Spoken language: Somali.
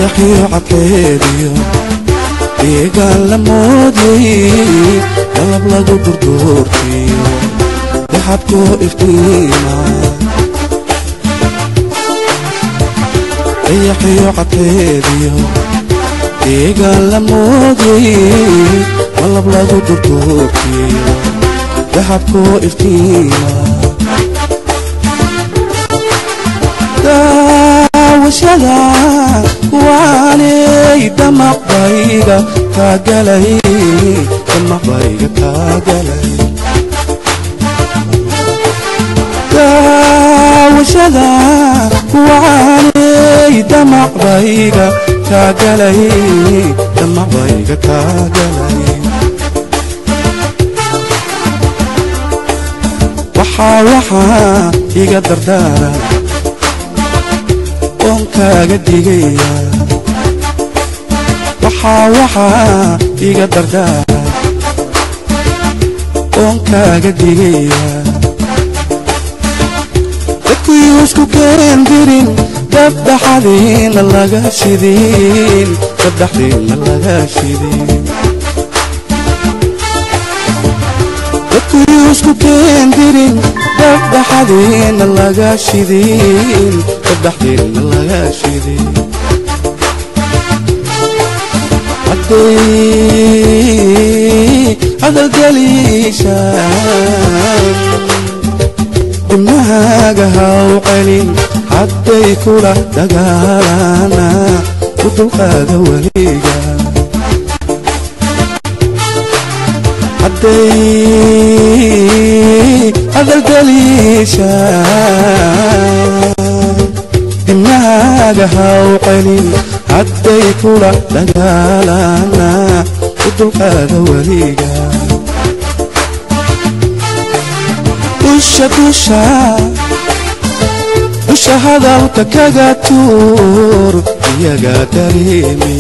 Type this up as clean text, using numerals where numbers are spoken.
dayaxiyo cadkeediyo deegaan la moodayey qalab lagu durduurtiyo daxabkoo iftiima dayaxiyo cadkeediyo deegaan la moodayey qalab lagu durduurtiyo daxabkoo iftiima daawashada kuwaanay damaqbayga kaagalay damaqbayga kaagalay daawashada kuwaanay damaqbayga kaagalay damaqbayga kaagalay waxaa iga dardaara oon kaaga digaya waxaa iga dardaara oon kaaga digaya dadkii isku keendirin dabdhaxadiina laga shidin dabdhaxdiina laga shidin dadkii isku keendirin dabdhaxadiina laga shidin dabdhaxdiina laga shidin hadal galiishaan dimnahaaga haw celin hadday kula dagaalana u dulqaada weliga hadday hadal galiishaan dimnahaaga haw celin hadday kula dagaalana u dulqaada weliga dusha hadalka kaga tuur iyaga dareemi